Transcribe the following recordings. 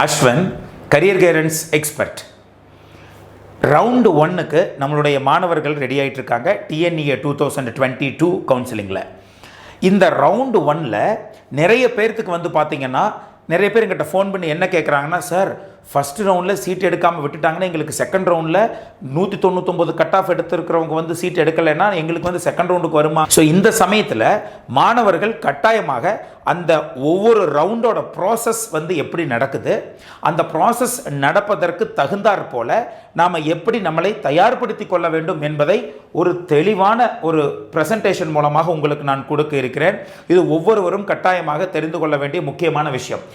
Ashwan career guidance expert. Round 1க்கு நம்மளுடைய மாணவர்கள் ரெடி ஆகிட்டு இருக்காங்க. TNEA 2022 கவுன்சிலிங்கில் இந்த ரவுண்டு 1ல் நிறைய பேர்த்துக்கு வந்து பார்த்தீங்கன்னா, நிறைய பேர் எங்கிட்ட ஃபோன் பண்ணி என்ன கேட்குறாங்கன்னா, சார் ஃபஸ்ட் ரவுண்டில் சீட் எடுக்காமல் விட்டுட்டாங்கன்னா எங்களுக்கு செகண்ட் ரவுண்டில் 199 கட் ஆஃப் எடுத்துருக்கிறவங்க வந்து சீட் எடுக்கலைன்னா எங்களுக்கு வந்து செகண்ட் ரவுண்டுக்கு வருமா? ஸோ இந்த சமயத்தில் மாணவர்கள் கட்டாயமாக அந்த ஒவ்வொரு ரவுண்டோட ப்ராசஸ் வந்து எப்படி நடக்குது, அந்த ப்ராசஸ் நடப்பதற்கு தகுந்தாற் போல நாம் எப்படி நம்மளை தயார்படுத்தி கொள்ள வேண்டும் என்பதை ஒரு தெளிவான ஒரு ப்ரெசன்டேஷன் மூலமாக உங்களுக்கு நான் கொடுக்க இருக்கிறேன். இது ஒவ்வொருவரும் கட்டாயமாக தெரிந்து கொள்ள வேண்டிய முக்கியமான விஷயம்.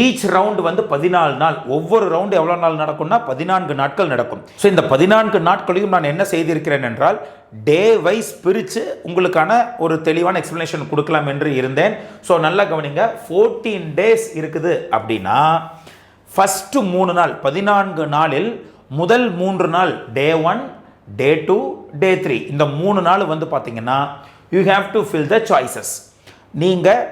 ஈச் ரவுண்டு வந்து 14 நாள். ஒவ்வொரு ரவுண்டு எவ்வளோ நாள் நடக்கும்னா 14 நாட்கள் நடக்கும். ஸோ இந்த 14 நாட்களையும் நான் என்ன செய்திருக்கிறேன் என்றால், டே வைஸ் பிரித்து உங்களுக்கான ஒரு தெளிவான எக்ஸ்ப்ளனேஷன் கொடுக்கலாம் என்று இருந்தேன். ஸோ நல்லா கவனிங்க, 14 டேஸ் இருக்குது அப்படின்னா ஃபஸ்ட்டு 3 நாள் 14 நாளில் முதல் 3 நாள் டே 1, டே 2, டே 3 இந்த 3 நாள் வந்து பார்த்தீங்கன்னா you have to fill the choices. நீங்கள்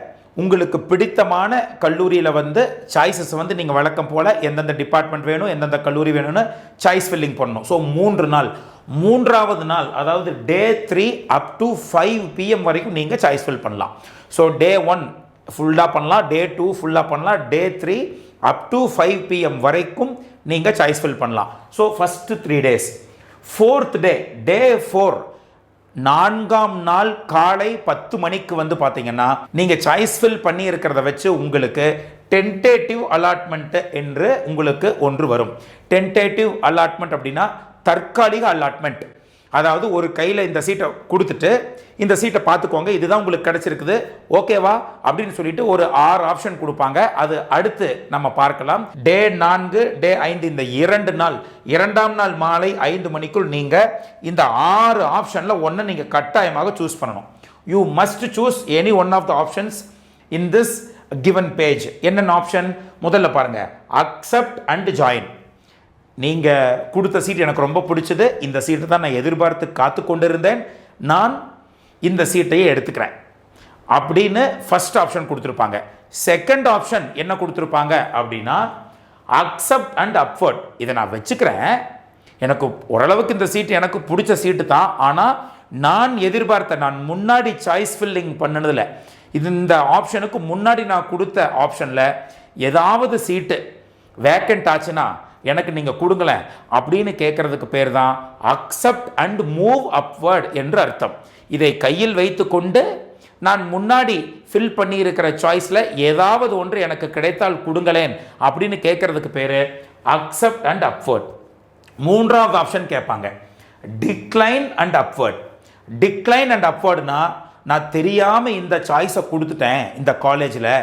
உங்களுக்கு பிடித்தமான கல்லூரியில் வந்து சாய்ஸஸ் வந்து நீங்கள் வழக்கம் போல் எந்தெந்த டிபார்ட்மெண்ட் வேணும், எந்தெந்த கல்லூரி வேணும்னு சாய்ஸ் ஃபில்லிங் பண்ணணும். ஸோ 3 நாள். 3வது நாள் அதாவது டே 3 அப் டு 5 PM வரைக்கும் நீங்கள் சாய்ஸ் ஃபில் பண்ணலாம். ஸோ டே 1 ஃபுல்லாக பண்ணலாம், டே 2 ஃபுல்லாக பண்ணலாம், டே 3 அப் டு 5 PM வரைக்கும் நீங்கள் சாய்ஸ் ஃபில் பண்ணலாம். So first 3 days. 4th டே, டே 4 4ஆம் நாள் காலை 10 மணிக்கு வந்து பார்த்தீங்கன்னா நீங்கள் சாய்ஸ் ஃபில் பண்ணி இருக்கிறத வச்சு உங்களுக்கு டென்டேட்டிவ் அலாட்மெண்ட் என்று உங்களுக்கு ஒன்று வரும். டென்டேட்டிவ் அலாட்மெண்ட் அப்படின்னா தற்காலிக அலாட்மெண்ட். அதாவது ஒரு கையில் இந்த சீட்டை கொடுத்துட்டு இந்த சீட்டை பார்த்துக்கோங்க, இதுதான் உங்களுக்கு கிடைச்சிருக்குது, ஓகேவா அப்படின்னு சொல்லிட்டு ஒரு 6 ஆப்ஷன் கொடுப்பாங்க. அது அடுத்து நம்ம பார்க்கலாம். டே 4, டே 5 இந்த 2 நாள், 2ஆம் நாள் மாலை 5 மணிக்குள் நீங்கள் இந்த 6 ஆப்ஷனில் ஒன்று நீங்கள் கட்டாயமாக சூஸ் பண்ணணும். You must choose any one of the options in this given page. என்னென்ன ஆப்ஷன்? முதல்ல பாருங்கள், அக்செப்ட் அண்ட் ஜாயின். நீங்கள் கொடுத்த சீட் எனக்கு ரொம்ப பிடிச்சது, இந்த சீட்டை தான் நான் எதிர்பார்த்து காத்து கொண்டிருந்தேன், நான் இந்த சீட்டையே எடுத்துக்கிறேன் அப்படின்னு ஃபர்ஸ்ட் ஆப்ஷன் கொடுத்துருப்பாங்க. செகண்ட் ஆப்ஷன் என்ன கொடுத்துருப்பாங்க அப்படின்னா, அக்செப்ட் அண்ட் அப்வர்ட். இதை நான் வச்சுக்கிறேன், எனக்கு ஓரளவுக்கு இந்த சீட்டு எனக்கு பிடிச்ச சீட்டு தான், ஆனால் நான் எதிர்பார்த்த, நான் முன்னாடி சாய்ஸ் ஃபில்லிங் பண்ணதில்லை, இந்த ஆப்ஷனுக்கு முன்னாடி நான் கொடுத்த ஆப்ஷனில் ஏதாவது சீட்டு வேக்கண்ட் ஆச்சுன்னா எனக்கு நீங்கள் கொடுங்களேன் அப்படின்னு கேட்குறதுக்கு பேர் தான் அக்செப்ட் அண்ட் மூவ் அப்வர்ட் என்று அர்த்தம். இதை கையில் வைத்து கொண்டு நான் முன்னாடி ஃபில் பண்ணியிருக்கிற சாய்ஸில் ஏதாவது ஒன்று எனக்கு கிடைத்தால் கொடுங்களேன் அப்படின்னு கேட்குறதுக்கு பேர் அக்செப்ட் அண்ட் அப்வர்ட். 3வது ஆப்ஷன் கேட்பாங்க, decline and upward. Decline and அப்வர்ட்னா, நான் தெரியாமல் இந்த சாய்ஸை கொடுத்துட்டேன் இந்த காலேஜில்,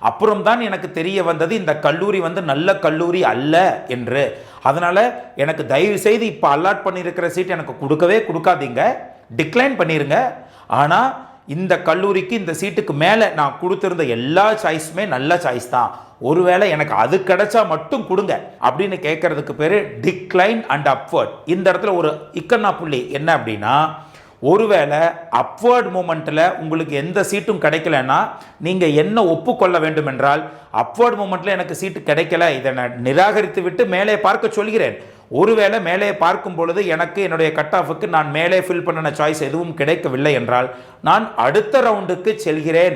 அப்புறம் தான் எனக்கு தெரிய வந்தது இந்த கல்லூரி வந்து நல்ல கல்லூரி அல்ல என்று, அதனால் எனக்கு தயவு செய்து இப்போ அலாட் பண்ணியிருக்கிற சீட் எனக்கு கொடுக்கவே கொடுக்காதீங்க, டிக்ளைன் பண்ணிடுங்க. ஆனால் இந்த கல்லூரிக்கு இந்த சீட்டுக்கு மேலே நான் கொடுத்துருந்த எல்லா சாய்ஸுமே நல்ல சாய்ஸ் தான், ஒருவேளை எனக்கு அது கிடைச்சா மட்டும் கொடுங்க அப்படின்னு கேட்கறதுக்கு பேர் டிக்ளைன் அண்ட் அப்வர்ட். இந்த இடத்துல ஒரு இக்கண்ணா புள்ளி என்ன அப்படின்னா, ஒருவேளை அப்வர்ட் மூமெண்ட்டில் உங்களுக்கு எந்த சீட்டும் கிடைக்கலன்னா நீங்கள் என்ன ஒப்புக்கொள்ள வேண்டும் என்றால், அப்வர்ட் மூமெண்ட்டில் எனக்கு சீட்டு கிடைக்கல, இதை நான் நிராகரித்து விட்டு மேலே பார்க்க சொல்கிறேன். ஒருவேளை மேலே பார்க்கும் பொழுது எனக்கு என்னுடைய கட் ஆஃபுக்கு நான் மேலே ஃபில் பண்ணின சாய்ஸ் எதுவும் கிடைக்கவில்லை என்றால் நான் அடுத்த ரவுண்டுக்கு செல்கிறேன்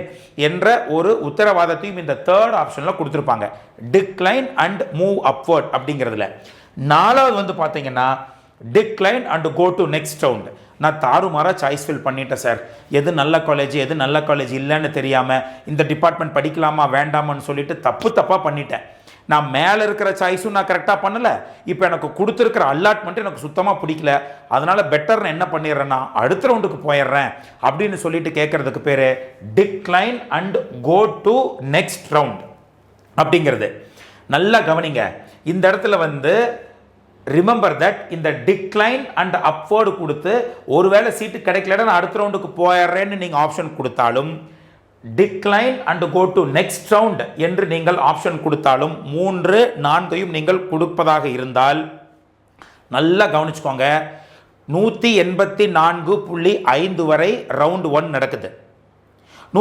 என்ற ஒரு உத்தரவாதத்தையும் இந்த 3rd ஆப்ஷனில் கொடுத்துருப்பாங்க, டிக்ளைன் அண்ட் மூவ் அப்வர்ட் அப்படிங்கிறதுல. 4வது வந்து பார்த்தீங்கன்னா, decline and go to next round. நான் தாறுமாறாக சாய்ஸ் ஃபில் பண்ணிட்டேன் சார், எது நல்ல காலேஜ் எது நல்ல காலேஜ் இல்லைன்னு தெரியாமல் இந்த டிபார்ட்மெண்ட் படிக்கலாமா வேண்டாமான்னு சொல்லிட்டு தப்பாக பண்ணிட்டேன். நான் மேலே இருக்கிற சாய்ஸும் நான் கரெக்டாக பண்ணலை, இப்போ எனக்கு கொடுத்துருக்கிற அலாட்மெண்ட் எனக்கு சுத்தமாக பிடிக்கல, அதனால் பெட்டர் நான் என்ன பண்ணிடுறேன்னா அடுத்த ரவுண்டுக்கு போயிடுறேன் அப்படின்னு சொல்லிட்டு கேட்குறதுக்கு பேர் decline and go to next round அப்படிங்கிறது. நல்லா கவனிங்க, இந்த இடத்துல வந்து ரிமெம்பர் தட் இந்த டிக்ளைன் அண்ட் அப்வர்டு கொடுத்து ஒருவேளை சீட்டு கிடைக்கலன்னா நான் அடுத்த ரவுண்டுக்கு போயிடுறேன்னு நீங்கள் ஆப்ஷன் கொடுத்தாலும், decline and go to next round என்று நீங்கள் ஆப்ஷன் கொடுத்தாலும், 3, 4ஐயும் நீங்கள் கொடுப்பதாக இருந்தால் நல்லா கவனிச்சுக்கோங்க, 184.5 வரை ரவுண்ட் 1 நடக்குது.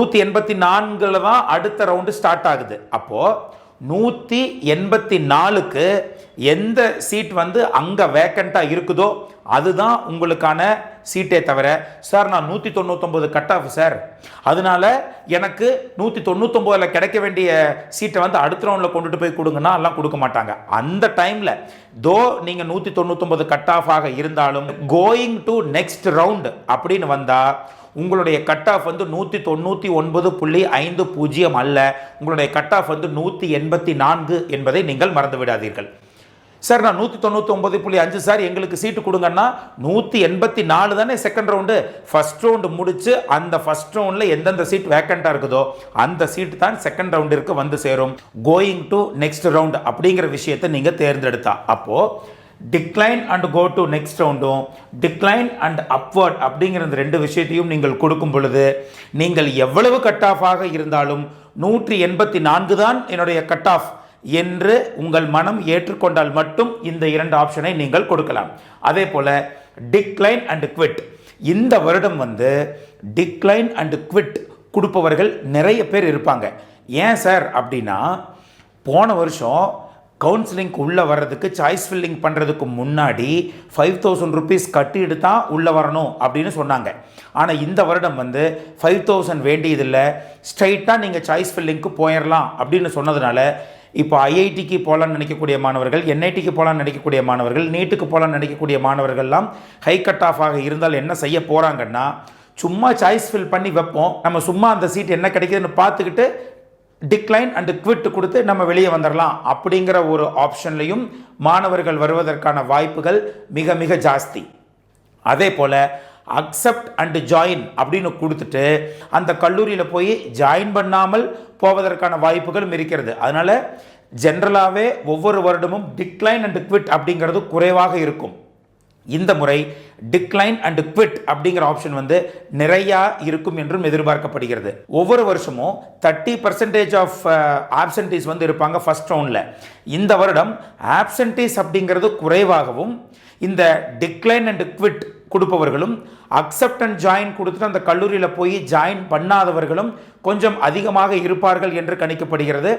184 தான் அடுத்த ரவுண்டு ஸ்டார்ட் ஆகுது. அப்போது 184க்கு எந்த சீட் வந்து அங்கே வேக்கண்ட்டாக இருக்குதோ அதுதான் உங்களுக்கான சீட்டே தவிர, சார் நான் 199 கட் ஆஃப் சார், அதனால எனக்கு 199ல் கிடைக்க வேண்டிய சீட்டை வந்து அடுத்த ரவுண்டில் கொண்டுட்டு போய் கொடுங்கன்னா எல்லாம் கொடுக்க மாட்டாங்க. அந்த டைமில் தோ நீங்கள் 199 கட் ஆஃப் ஆக இருந்தாலும் கோயிங் டு நெக்ஸ்ட் ரவுண்ட் அப்படின்னு வந்தால் உங்களுடைய கட் ஆஃப் வந்து 199.50 அல்ல, உங்களுடைய கட் ஆஃப் வந்து 184 என்பதை நீங்கள் மறந்து விடாதீர்கள். சார் நான் 199.5 சார் எங்களுக்கு சீட்டு கொடுங்கன்னா 184 தானே செகண்ட் ரவுண்டு. ஃபர்ஸ்ட் ரவுண்டு முடிச்சு அந்த ஃபர்ஸ்ட் ரவுண்டில் எந்தெந்த சீட் வேக்கண்ட்டாக இருக்குதோ அந்த சீட் தான் செகண்ட் ரவுண்டிற்கு வந்து சேரும். கோயிங் டு நெக்ஸ்ட் ரவுண்ட் அப்படிங்கிற விஷயத்தை நீங்கள் தேர்ந்தெடுத்தா அப்போது decline and go to next ரவுண்டும் டிக்ளைன் அண்ட் அப்வர்ட் அப்படிங்கிற இந்த ரெண்டு விஷயத்தையும் நீங்கள் கொடுக்கும் பொழுது நீங்கள் எவ்வளவு கட் ஆஃப் ஆக இருந்தாலும் 184 தான் என்னுடைய கட் ஆஃப் என்று உங்கள் மனம் ஏற்றுக்கொண்டால் மட்டும் இந்த இரண்டு ஆப்ஷனை நீங்கள் கொடுக்கலாம். அதே போல டிக்ளைன் அண்ட் குவிட், இந்த வருடம் வந்து டிக்ளைன் அண்ட் குவிட் கொடுப்பவர்கள் நிறைய பேர் இருப்பாங்க. ஏன் சார் அப்படின்னா, போன வருஷம் கவுன்சிலிங்க்கு உள்ளே வர்றதுக்கு சாய்ஸ் ஃபில்லிங் பண்ணுறதுக்கு முன்னாடி 5000 rupees கட்டிட்டு தான் உள்ளே வரணும் அப்படின்னு சொன்னாங்க. ஆனால் இந்த வருடம் வந்து 5000 வேண்டியதில்லை, ஸ்ட்ரைட்டாக நீங்கள் சாய்ஸ் ஃபில்லிங்க்கு போயிடலாம் அப்படின்னு சொன்னதுனால இப்போ ஐஐடிக்கு போகலான்னு நினைக்கக்கூடிய மாணவர்கள், என்ஐடிக்கு போகலான்னு நினைக்கக்கூடிய மாணவர்கள், நீட்டுக்கு போகலான்னு நினைக்கக்கூடிய மாணவர்கள்லாம் ஹை கட் ஆஃப் ஆக இருந்தால் என்ன செய்ய போகிறாங்கன்னா, சும்மா சாய்ஸ் ஃபில் பண்ணி வைப்போம், நம்ம சும்மா அந்த சீட் என்ன கிடைக்குதுன்னு பார்த்துக்கிட்டு டிக்ளைன் அண்ட் குவிட் கொடுத்து நம்ம வெளியே வந்துடலாம் அப்படிங்கிற ஒரு ஆப்ஷன்லையும் மாணவர்கள் வருவதற்கான வாய்ப்புகள் மிக மிக ஜாஸ்தி. அதே போல் அக்செப்ட் அண்ட் ஜாயின் அப்படின்னு கொடுத்துட்டு அந்த கல்லூரியில் போய் ஜாயின் பண்ணாமல் போவதற்கான வாய்ப்புகளும் இருக்கிறது. அதனால் ஜென்ரலாகவே ஒவ்வொரு வருடமும் டிக்ளைன் அண்ட் குவிட் அப்படிங்கிறது குறைவாக இருக்கும். இந்த முறை டிக்ளைன் அண்ட் குவிட் அப்படிங்கிற ஆப்ஷன் வந்து நிறையா இருக்கும் என்றும் எதிர்பார்க்கப்படுகிறது. ஒவ்வொரு வருஷமும் 30% ஆஃப் ஆப்சன்டீஸ் வந்து இருப்பாங்க ஃபர்ஸ்ட் ரவுண்டில். இந்த வருடம் ஆப்சன்டீஸ் அப்படிங்கிறது குறைவாகவும், இந்த டிக்ளைன் அண்ட் குவிட் கொடுப்பவர்களும் அக்செப்ட் அண்ட் ஜாயின் கொடுத்துட்டு அந்த கல்லூரியில் போய் ஜாயின் பண்ணாதவர்களும் கொஞ்சம் அதிகமாக இருப்பார்கள் என்று கணிக்கப்படுகிறது.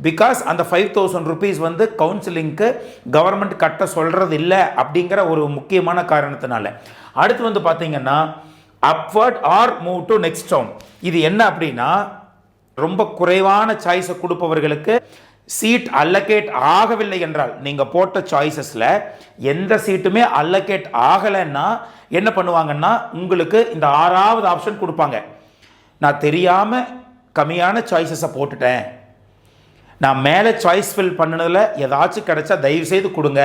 பிகாஸ் அந்த 5000 rupees வந்து கவுன்சிலிங்க்கு கவர்மெண்ட் கட்ட சொல்கிறது இல்லை அப்படிங்கிற ஒரு முக்கியமான காரணத்தினால. அடுத்து வந்து பார்த்தீங்கன்னா upward or move to next round. இது என்ன அப்படின்னா, ரொம்ப குறைவான சாய்ஸை கொடுப்பவர்களுக்கு சீட் அல்லகேட் ஆகவில்லை என்றால், நீங்கள் போட்ட சாய்ஸஸில் எந்த சீட்டுமே அல்லகேட் ஆகலைன்னா என்ன பண்ணுவாங்கன்னா, உங்களுக்கு இந்த 6வது ஆப்ஷன் கொடுப்பாங்க. நான் தெரியாமல் கம்மியான சாய்ஸஸை போட்டுட்டேன், நான் மேலே சாய்ஸ் ஃபில் பண்ணினதில் ஏதாச்சும் கிடைச்சா தயவு செய்து கொடுங்க,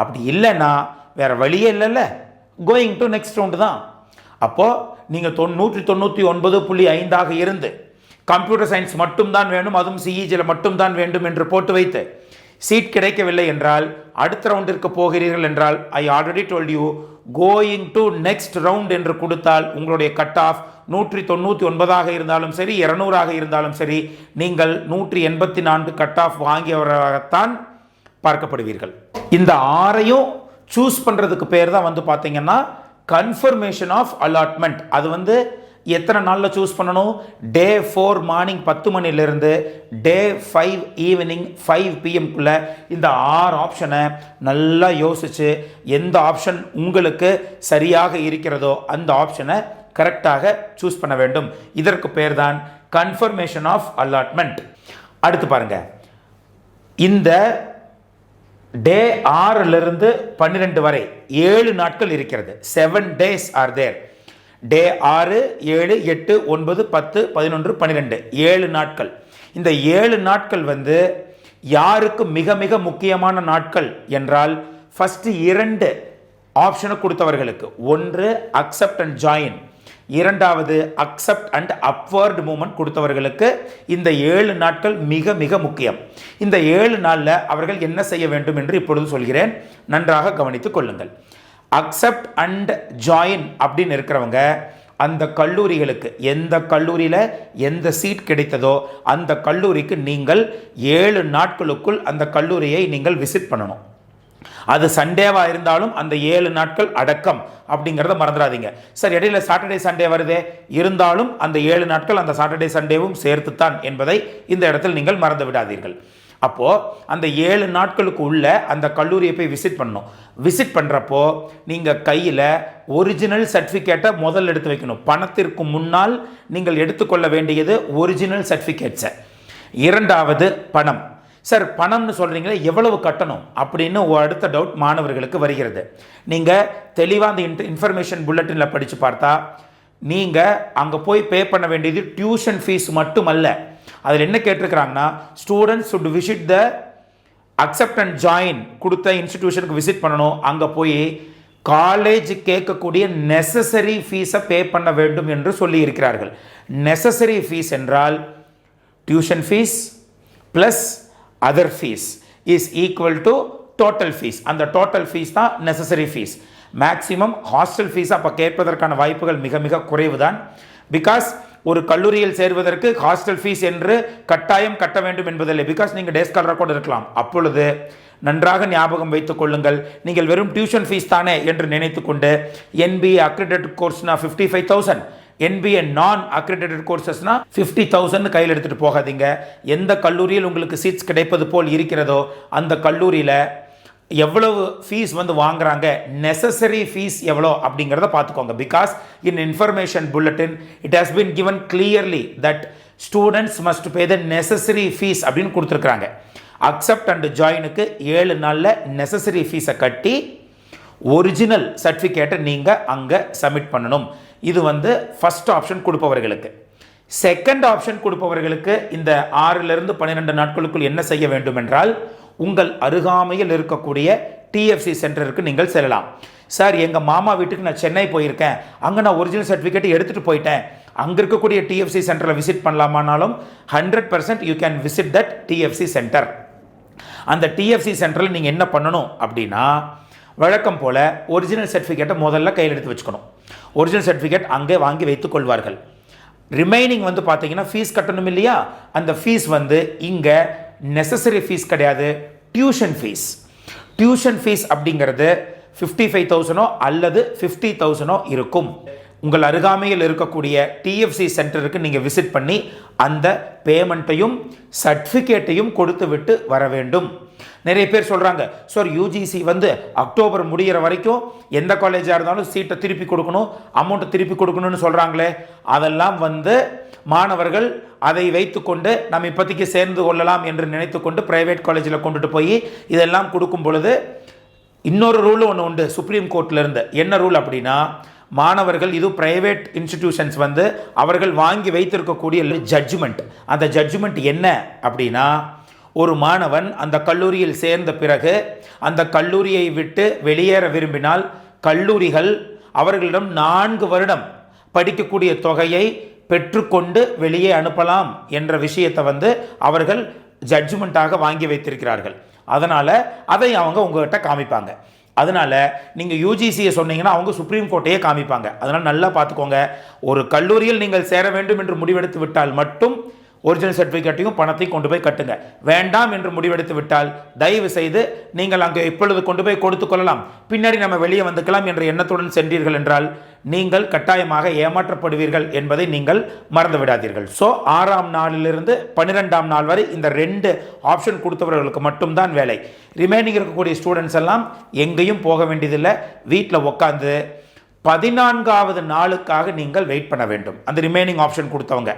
அப்படி இல்லைன்னா வேறு வழியே இல்லைல்ல, கோயிங் டு நெக்ஸ்ட் ரவுண்டு தான். அப்போது நீங்கள் 199.5 இருந்து கம்ப்யூட்டர் சயின்ஸ் மட்டும்தான் வேணும், அதுவும் சிஇஜியில் மட்டும்தான் வேண்டும் என்று போட்டு வைத்து சீட் கிடைக்கவில்லை என்றால் அடுத்த ரவுண்டிற்கு போகிறீர்கள் என்றால், I already told you, going to next round என்று கொடுத்தால் உங்களுடைய கட் ஆஃப் 199 இருந்தாலும் சரி, 200 இருந்தாலும் சரி, நீங்கள் 184 கட் ஆஃப் வாங்கியவராகத்தான் பார்க்கப்படுவீர்கள். இந்த 6ஐயும் சூஸ் பண்ணுறதுக்கு பேர் தான் வந்து பார்த்தீங்கன்னா கன்ஃபர்மேஷன் ஆஃப் அலாட்மெண்ட். அது வந்து எத்தனை நாளில் சூஸ் பண்ணணும்? டே 4 மார்னிங் 10 மணிலிருந்து டே 5 ஈவினிங் 5 PM இந்த 6 ஆப்ஷனை நல்லா யோசித்து எந்த ஆப்ஷன் உங்களுக்கு சரியாக இருக்கிறதோ அந்த ஆப்ஷனை கரெக்டாக சூஸ் பண்ண வேண்டும். இதற்கு பேர் தான் கன்ஃபர்மேஷன் ஆஃப் அலாட்மெண்ட். அடுத்து பாருங்க, இந்த டே 6லிருந்து 12 வரை 7 நாட்கள் இருக்கிறது. 7 days ஆர் தேர். டே 6, 7, 8, 9, 10, 11, 12 7 நாட்கள். இந்த 7 நாட்கள் வந்து யாருக்கு மிக மிக முக்கியமான நாட்கள் என்றால், ஃபர்ஸ்ட் 2 ஆப்ஷனை கொடுத்தவர்களுக்கு, ஒன்று அக்செப்ட் அண்ட் ஜாயின், இரண்டாவது அக்செப்ட் அண்ட் அப்வர்ட் மூவ்மெண்ட் கொடுத்தவர்களுக்கு இந்த 7 நாட்கள் மிக மிக முக்கியம். இந்த 7 நாளில் அவர்கள் என்ன செய்ய வேண்டும் என்று இப்பொழுது சொல்கிறேன், நன்றாக கவனித்துக் கொள்ளுங்கள். அக்செப்ட் அண்ட் ஜாயின் அப்படின்னு இருக்கிறவங்க அந்த கல்லூரிகளுக்கு, எந்த கல்லூரியில் எந்த சீட் கிடைத்ததோ அந்த கல்லூரிக்கு நீங்கள் 7 நாட்களுக்குள் அந்த கல்லூரியை நீங்கள் விசிட் பண்ணணும். அது சண்டேவாக இருந்தாலும் அந்த 7 நாட்கள் அடக்கம் அப்படிங்கிறத மறந்துடாதீங்க. சார் இடையில சாட்டர்டே சண்டே வருதே, இருந்தாலும் அந்த 7 நாட்கள் அந்த சாட்டர்டே சண்டேவும் சேர்த்துத்தான் என்பதை இந்த இடத்தில் நீங்கள் மறந்து விடாதீர்கள். அப்போது அந்த 7 நாட்களுக்கு உள்ள அந்த கல்லூரியை போய் விசிட் பண்ணணும். விசிட் பண்ணுறப்போ நீங்கள் கையில் ஒரிஜினல் சர்டிஃபிகேட்டை முதல்ல எடுத்து வைக்கணும். பணத்திற்கு முன்னால் நீங்கள் எடுத்துக்கொள்ள வேண்டியது ஒரிஜினல் சர்டிஃபிகேட்ஸை. இரண்டாவது பணம். சார் பணம்னு சொல்கிறீங்களே எவ்வளவு கட்டணும் அப்படின்னு அடுத்த டவுட் மாணவர்களுக்கு வருகிறது. நீங்கள் தெளிவாக அந்த இன்ஃபர்மேஷன் புல்லட்டினில் படித்து பார்த்தா நீங்கள் அங்கே போய் பே பண்ண வேண்டியது டியூஷன் ஃபீஸ் மட்டுமல்ல. அதில் என்ன கேட்டிருக்கிறாங்கன்னா, students should visit the accept and join கொடுத்த இன்ஸ்டிடியூஷனுக்கு விசிட் பண்ணணும். அங்கே போய் காலேஜ் கேட்கக்கூடிய நெசசரி ஃபீஸை பே பண்ண வேண்டும் என்று சொல்லி இருக்கிறார்கள். நெசசரி ஃபீஸ் என்றால் tuition fees plus other fees is equal to total fees. அந்த டோட்டல் ஃபீஸ் தான் necessary fees. Maximum hostel fees அப்போ கேட்பதற்கான வாய்ப்புகள் மிக மிக குறைவு தான். பிகாஸ் ஒரு கல்லூரியில் சேர்வதற்கு ஹாஸ்டல் ஃபீஸ் என்று கட்டாயம் கட்ட வேண்டும் என்பதில்லை. பிகாஸ் நீங்கள் டே ஸ்காலராக கூட இருக்கலாம். அப்பொழுது நன்றாக ஞாபகம் வைத்துக் கொள்ளுங்கள், நீங்கள் வெறும் டியூஷன் ஃபீஸ் தானே என்று நினைத்துக்கொண்டு NBA அக்ரிடேட்டட் கோர்ஸ்னா 55,000, NBA நான் அக்ரிடேட்டட் கோர்சஸ்னா 50,000 கையில் எடுத்துகிட்டு போகாதீங்க. எந்த கல்லூரியில் உங்களுக்கு சீட்ஸ் கிடைப்பது போல் இருக்கிறதோ அந்த கல்லூரியில் எவ்வளவு ஃபீஸ் வாங்குறாங்க, நெசசரி ஃபீஸ் எவ்வளோ அப்படிங்கிறத பார்த்துக்கோங்க. Because in information bulletin it has been given clearly that students must be the necessary fees அப்படின்னு கொடுத்துருக்குறாங்க. அக்செப்ட் அண்ட் ஜாயினுக்கு 7 நாளில் நெசசரி ஃபீஸை கட்டி ஒரிஜினல் சர்டிஃபிகேட்டை நீங்கள் அங்கே சப்மிட் பண்ணணும். இது ஃபர்ஸ்ட் ஆப்ஷன் கொடுப்பவர்களுக்கு. செகண்ட் ஆப்ஷன் கொடுப்பவர்களுக்கு இந்த 6லிருந்து 12 நாட்களுக்குள் என்ன செய்ய வேண்டும் என்றால், உங்கள் அருகாமையில் இருக்கக்கூடிய TFC சென்டருக்கு நீங்கள் செல்லலாம். சார் எங்கள் மாமா வீட்டுக்கு நான் சென்னை போயிருக்கேன், அங்கே நான் ஒரிஜினல் சர்டிஃபிகேட் எடுத்துகிட்டு போயிட்டேன், அங்கே இருக்கக்கூடிய TFC சென்டரில் விசிட் பண்ணலாமானாலும் 100% you can visit that TFC centre. அந்த TFC சென்டரில் நீங்கள் என்ன பண்ணணும் அப்படின்னா, வழக்கம் போல் ஒரிஜினல் சர்டிஃபிகேட்டை முதல்ல கையில் எடுத்து வச்சுக்கணும். ஒரிஜினல் சர்டிஃபிகேட் அங்கே வாங்கி வைத்துக் கொள்வார்கள். ரிமைனிங் பார்த்தீங்கன்னா ஃபீஸ் கட்டணும் இல்லையா, அந்த ஃபீஸ் இங்கே நெசசரி ஃபீஸ் கிடையாது, டியூஷன் ஃபீஸ். டியூஷன் ஃபீஸ் அப்படிங்கிறது 55,000 அல்லது 50,000 இருக்கும். உங்கள் அருகாமையில் இருக்கக்கூடிய TFC சென்டருக்கு நீங்கள் விசிட் பண்ணி அந்த பேமெண்ட்டையும் சர்டிஃபிகேட்டையும் கொடுத்து விட்டு வர வேண்டும். நிறைய பேர் சொல்கிறாங்க, சார் UGC அக்டோபர் முடிகிற வரைக்கும் எந்த காலேஜாக இருந்தாலும் சீட்டை திருப்பி கொடுக்கணும், அமௌண்ட்டை திருப்பி கொடுக்கணும்னு சொல்கிறாங்களே. அதெல்லாம் மாணவர்கள் அதை வைத்துக்கொண்டு நம்ம இப்போதைக்கு சேர்ந்து கொள்ளலாம் என்று நினைத்து கொண்டு ப்ரைவேட் காலேஜில் கொண்டுட்டு போய் இதெல்லாம் கொடுக்கும் பொழுது இன்னொரு ரூல் ஒன்று உண்டு சுப்ரீம் கோர்ட்லேருந்து. என்ன ரூல் அப்படின்னா, மாணவர்கள் இது பிரைவேட் இன்ஸ்டிடியூஷன்ஸ் அவர்கள் வாங்கி வைத்திருக்கக்கூடிய ஜட்ஜ்மெண்ட். அந்த ஜட்ஜ்மெண்ட் என்ன அப்படின்னா, ஒரு மாணவன் அந்த கல்லூரியில் சேர்ந்த பிறகு அந்த கல்லூரியை விட்டு வெளியேற விரும்பினால் கல்லூரிகள் அவர்களிடம் 4 வருடம் படிக்கக்கூடிய தொகையை பெற்றுக்கொண்டு வெளியே அனுப்பலாம் என்ற விஷயத்தை அவர்கள் ஜட்ஜ்மெண்ட்டாக வாங்கி வைத்திருக்கிறார்கள். அதனால் அதை அவங்க உங்கள்கிட்ட காமிப்பாங்க. அதனால் நீங்கள் UGCயை சொன்னீங்கன்னா அவங்க சுப்ரீம் கோர்ட்டையே காமிப்பாங்க. அதனால் நல்லா பார்த்துக்கோங்க. ஒரு கல்லூரியில் நீங்கள் சேர வேண்டும் என்று முடிவெடுத்து விட்டால் மட்டும் ஒரிஜினல் சர்டிஃபிகேட்டையும் பணத்தையும் கொண்டு போய் கட்டுங்க. வேண்டாம் என்று முடிவெடுத்து விட்டால் தயவு செய்து நீங்கள் அங்கே இப்பொழுது கொண்டு போய் கொடுத்து கொள்ளலாம், பின்னாடி நம்ம வெளியே வந்துக்கலாம் என்ற எண்ணத்துடன் சென்றீர்கள் என்றால் நீங்கள் கட்டாயமாக ஏமாற்றப்படுவீர்கள் என்பதை நீங்கள் மறந்து விடாதீர்கள். ஸோ 6ஆம் நாளிலிருந்து 12ஆம் நாள் வரை இந்த 2 ஆப்ஷன் கொடுத்தவர்களுக்கு மட்டும்தான் வேலை. ரிமைனிங் இருக்கக்கூடிய ஸ்டூடெண்ட்ஸ் எல்லாம் எங்கேயும் போக வேண்டியதில்லை, வீட்டில் உட்காந்து 14ஆவது நாளுக்காக நீங்கள் வெயிட் பண்ண வேண்டும். அந்த ரிமைனிங் ஆப்ஷன் கொடுத்தவங்க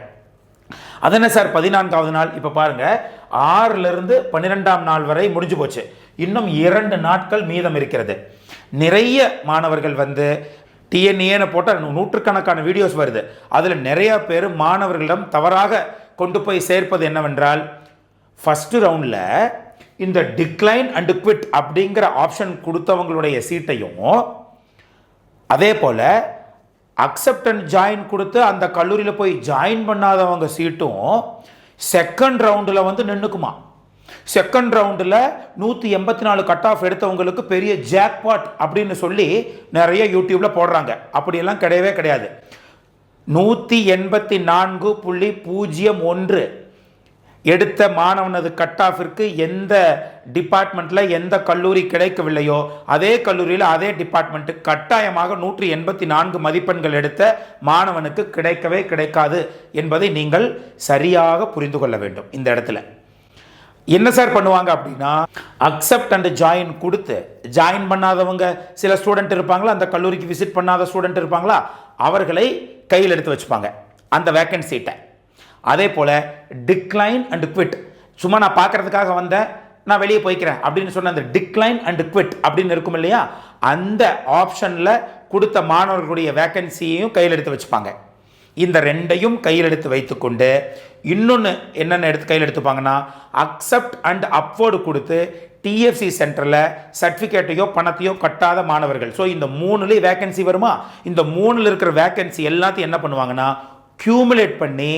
அதென்ன சார் 14ஆவது நாள்? இப்போ பாருங்கள், 6லிருந்து 12ஆம் நாள் வரை முடிஞ்சு போச்சு. இன்னும் 2 நாட்கள் மீதம் இருக்கிறது. நிறைய மாணவர்கள் TNEA போட்டால் நூற்றுக்கணக்கான வீடியோஸ் வருது. அதில் நிறைய பேர் மாணவர்களிடம் தவறாக கொண்டு போய் சேர்ப்பது என்னவென்றால், ஃபஸ்ட்டு ரவுண்டில் இந்த டிக்ளைன் அண்ட் குவிட் அப்படிங்கிற ஆப்ஷன் கொடுத்தவங்களுடைய சீட்டையும் அதே போல் அக்செப்ட் அண்ட் ஜாயின் கொடுத்து அந்த கல்லூரியில் போய் ஜாயின் பண்ணாதவங்க சீட்டும் செகண்ட் ரவுண்டில் நின்றுக்குமா. செகண்ட் ரவுண்டில் 184 கட் ஆஃப் எடுத்தவங்களுக்கு பெரிய ஜாக்பாட் அப்படின்னு சொல்லி நிறைய யூடியூப்பில் போடுறாங்க. அப்படியெல்லாம் கிடையவே கிடையாது. 184.01 எடுத்த மாணவனது கட் ஆஃபிற்கு எந்த டிபார்ட்மெண்ட்டில் எந்த கல்லூரி கிடைக்கவில்லையோ அதே கல்லூரியில் அதே டிபார்ட்மெண்ட்டு கட்டாயமாக 184 மதிப்பெண்கள் எடுத்த மாணவனுக்கு கிடைக்கவே கிடைக்காது என்பதை நீங்கள் சரியாக புரிந்து கொள்ள வேண்டும். இந்த இடத்துல என்ன சார் பண்ணுவாங்க அப்படின்னா, அக்செப்ட் அண்ட் ஜாயின் கொடுத்து, ஜாயின் பண்ணாதவங்க சில ஸ்டூடெண்ட் இருப்பாங்களா, அந்த கல்லூரிக்கு விசிட் பண்ணாத ஸ்டூடெண்ட் இருப்பாங்களா, அவர்களை கையில் எடுத்து வச்சுப்பாங்க அந்த வேக்கன்ட் சீட்டை. அதே போல் டிக்ளைன் அண்ட் குவிட், சும்மா நான் பார்க்கறதுக்காக வந்தேன், நான் வெளியே போய்க்கிறேன் அப்படின்னு சொன்ன அந்த டிக்ளைன் அண்ட் குவிட் அப்படின்னு இருக்கும் இல்லையா, அந்த ஆப்ஷனில் கொடுத்த மாணவர்களுடைய வேக்கன்சியையும் கையில் எடுத்து வச்சுப்பாங்க. இந்த ரெண்டையும் கையில் எடுத்து வைத்துக்கொண்டு இன்னொன்று என்னென்ன கையில் எடுத்துப்பாங்கன்னா, அக்செப்ட் அண்ட் அப்வர்டு கொடுத்து டிஎஃப்சி சென்டரில் சர்டிஃபிகேட்டையோ பணத்தையோ கட்டாத மாணவர்கள். ஸோ இந்த 3லேயே வேக்கன்சி வருமா, இந்த 3ல் இருக்கிற வேக்கன்சி எல்லாத்தையும் என்ன பண்ணுவாங்கன்னா கியூமுலேட் பண்ணி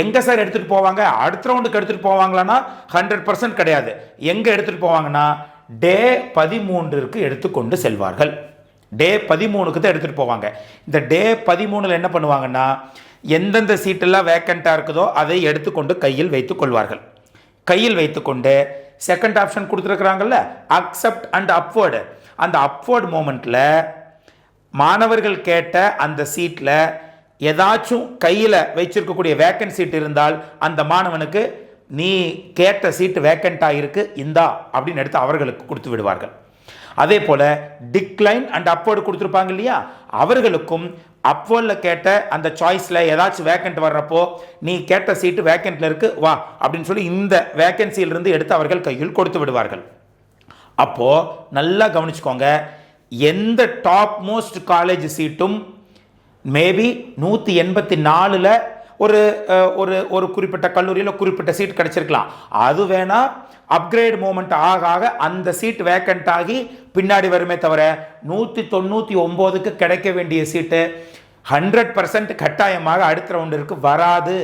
எங்கே சார் எடுத்துகிட்டு போவாங்க, அடுத்த ரவுண்டுக்கு எடுத்துகிட்டு போவாங்களான்னா 100% கிடையாது. எங்கே எடுத்துகிட்டு போவாங்கன்னா டே 13ற்கு எடுத்துக்கொண்டு செல்வார்கள். டே 13க்கு தான் எடுத்துகிட்டு போவாங்க. இந்த டே 13ல் என்ன பண்ணுவாங்கன்னா, எந்தெந்த சீட்டெல்லாம் வேக்கண்ட்டாக இருக்குதோ அதை எடுத்துக்கொண்டு கையில் வைத்துக் கொள்வார்கள். கையில் வைத்துக்கொண்டு செகண்ட் ஆப்ஷன் கொடுத்துருக்குறாங்கல்ல, அக்செப்ட் அண்ட் அப்வர்டு, அந்த அப்வர்ட் மூமெண்ட்டில் மாணவர்கள் கேட்ட அந்த சீட்டில் ஏதாச்சும் கையில் வச்சிருக்கக்கூடிய வேக்கன்ட் சீட் இருந்தால் அந்த மாணவனுக்கு நீ கேட்ட சீட்டு வேக்கண்ட்டாக இருக்குது இந்தா அப்படின்னு எடுத்து அவர்களுக்கு கொடுத்து விடுவார்கள். அதே போல் டிக்ளைன் அண்ட் அப்வர்டு கொடுத்துருப்பாங்க இல்லையா, அவர்களுக்கும் அப்வர்டில் கேட்ட அந்த சாய்ஸில் ஏதாச்சும் வேக்கண்ட் வர்றப்போ நீ கேட்ட சீட்டு வேக்கண்ட்டில் இருக்குது வா அப்படின்னு சொல்லி இந்த வேக்கன்சியிலிருந்து எடுத்து அவர்கள் கையில் கொடுத்து விடுவார்கள். அப்போது நல்லா கவனிச்சுக்கோங்க, எந்த டாப் மோஸ்ட் காலேஜ் சீட்டும் மேபி 184ல் ஒரு ஒரு ஒரு குறிப்பிட்ட கல்லூரியில் குறிப்பிட்ட சீட் கிடச்சிருக்கலாம். அது வேணால் அப்கிரேட் மூமெண்ட் ஆக ஆக அந்த சீட் வேக்கண்ட் ஆகி பின்னாடி வருமே தவிர 199க்கு கிடைக்க வேண்டிய சீட்டு 100% கட்டாயமாக அடுத்த ரவுண்டிற்கு வராது.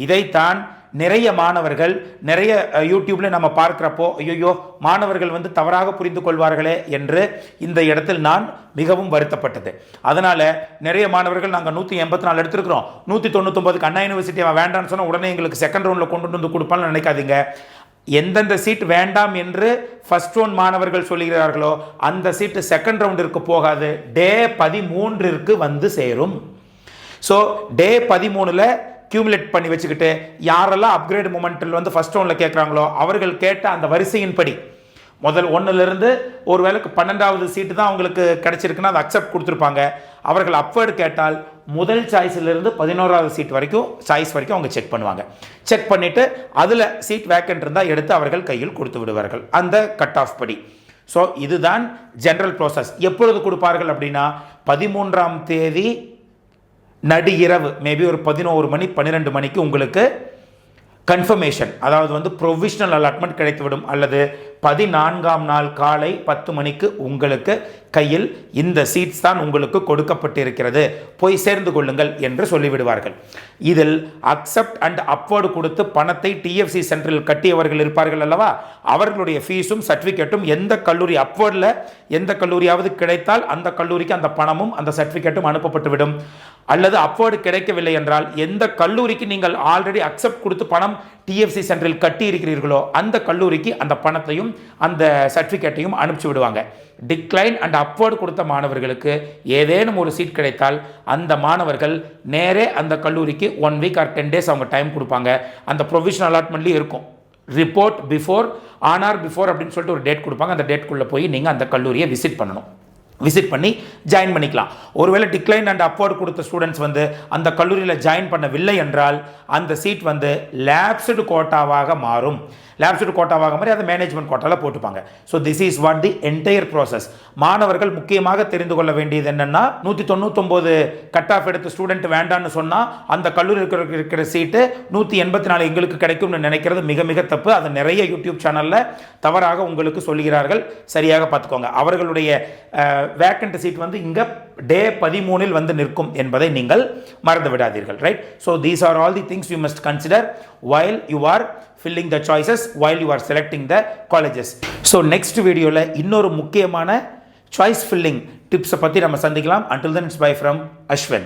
இதைத்தான் நிறைய மாணவர்கள் நிறைய யூடியூப்ல நம்ம பார்க்கிறப்போ ஐயோ மாணவர்கள் தவறாக புரிந்து கொள்வார்களே என்று இந்த இடத்தில் நான் மிகவும் வருத்தப்பட்டது. அதனால நிறைய மாணவர்கள் நாங்கள் 184 எடுத்திருக்கிறோம், 199க்கு அண்ணா யூனிவர்சிட்டி வேண்டாம்னு சொன்னால் உடனே எங்களுக்கு செகண்ட் ரவுண்டில் கொண்டு வந்து கொடுப்பான்னு நினைக்காதீங்க. எந்தெந்த சீட் வேண்டாம் என்று ஃபர்ஸ்ட் ரவுண்ட் மாணவர்கள் சொல்லுகிறார்களோ அந்த சீட்டு செகண்ட் ரவுண்டிற்கு போகாது, டே 13ற்கு வந்து சேரும். ஸோ டே 13ல் கியூமுலேட் பண்ணி வச்சுக்கிட்டு யாரெல்லாம் அப்கிரேட் மூமெண்ட்டில் ஃபர்ஸ்ட் ரவுண்டில் கேட்குறாங்களோ அவர்கள் கேட்ட அந்த வரிசையின்படி முதல் 1லிருந்து ஒரு வேளைக்கு 12வது சீட்டு தான் அவங்களுக்கு கிடைச்சிருக்குன்னா அதை அக்செப்ட் கொடுத்துருப்பாங்க. அவர்கள் அப்வர்டு கேட்டால் முதல் சாய்ஸிலிருந்து 11வது சீட் வரைக்கும் சாய்ஸ் வரைக்கும் அவங்க செக் பண்ணுவாங்க. செக் பண்ணிவிட்டு அதில் சீட் வேக்கண்ட் இருந்தால் எடுத்து அவர்கள் கையில் கொடுத்து விடுவார்கள் அந்த கட் ஆஃப் படி. ஸோ இதுதான் ஜென்ரல் ப்ராசஸ். எப்பொழுது கொடுப்பார்கள் அப்படின்னா 13ஆம் தேதி நடு இரவு மேபி ஒரு 11 மணி 12 மணிக்கு உங்களுக்கு கன்ஃபர்மேஷன், அதாவது ப்ரொவிஷனல் அலாட்மெண்ட் கிடைத்துவிடும். அல்லது 14ஆம் நாள் காலை 10 மணிக்கு உங்களுக்கு கையில் இந்த சீட்ஸ் தான் உங்களுக்கு கொடுக்கப்பட்டிருக்கிறது, போய் சேர்ந்து கொள்ளுங்கள் என்று சொல்லிவிடுவார்கள். இதில் அக்செப்ட் அண்ட் அப்வர்டு கொடுத்து பணத்தை டிஎஃப்சி சென்டரில் கட்டியவர்கள் இருப்பார்கள் அல்லவா, அவர்களுடைய ஃபீஸும் சர்டிஃபிகேட்டும் எந்த கல்லூரி அப்வர்டில் எந்த கல்லூரியாவது கிடைத்தால் அந்த கல்லூரிக்கு அந்த பணமும் அந்த சர்டிஃபிகேட்டும் அனுப்பப்பட்டுவிடும். அல்லது அப்வர்டு கிடைக்கவில்லை என்றால் எந்த கல்லூரிக்கு நீங்கள் ஆல்ரெடி அக்செப்ட் கொடுத்து பணம் டிஎஃப்சி சென்டரில் கட்டி இருக்கிறீர்களோ அந்த கல்லூரிக்கு அந்த பணத்தையும் அந்த சர்டிஃபிகேட்டையும் அனுப்பிச்சு விடுவாங்க. டிக்ளைன் அண்ட் அப்வர்டு கொடுத்த மாணவர்களுக்கு ஏதேனும் ஒரு சீட் கிடைத்தால் அந்த மாணவர்கள் நேரே அந்த கல்லூரிக்கு 1 வீக் ஆர் 10 டேஸ் அவங்க டைம் கொடுப்பாங்க. அந்த ப்ரொவிஷனல் அலாட்மெண்ட்லேயும் இருக்கும் report before on or before அப்படின்னு சொல்லிட்டு ஒரு டேட் கொடுப்பாங்க. அந்த டேட்குள்ளே போய் நீங்கள் அந்த கல்லூரியை விசிட் பண்ணணும், விசிட் பண்ணி ஜாயின் பண்ணிக்கலாம். ஒருவேளை டிக்ளைன் அண்ட் அப்வர்டு கொடுத்த ஸ்டூடெண்ட்ஸ் அந்த கல்லூரியில் ஜாயின் பண்ணவில்லை என்றால் அந்த சீட் லேப்ஸ்டு கோட்டாவாக மாறும். லேப்ஸ்டு கோட்டாவாக மாதிரி அதை மேனேஜ்மெண்ட் கோட்டாவில் போட்டுப்பாங்க. So this is what the entire process. மாணவர்கள் முக்கியமாக தெரிந்து கொள்ள வேண்டியது என்னென்னா 199 கட் ஆஃப் எடுத்த ஸ்டூடெண்ட் வேண்டான்னு சொன்னால் அந்த கல்லூரி இருக்கிற சீட்டு 184 எங்களுக்கு கிடைக்கும்னு நினைக்கிறது மிக மிக தப்பு. அது நிறைய யூடியூப் சேனலில் தவறாக உங்களுக்கு சொல்கிறார்கள், சரியாக பார்த்துக்கோங்க. அவர்களுடைய வேக்கண்ட் சீட் இங்கே டே 13ல் நிற்கும் என்பதை நீங்கள் மறந்து விடாதீர்கள். Right? So these are all the things you must consider while you are filling the choices, while you are selecting the colleges. So next videoல இன்னொரு முக்கியமான choice filling tips பத்தி நம்ம சந்திக்கலாம். Until then it's bye from Ashwin.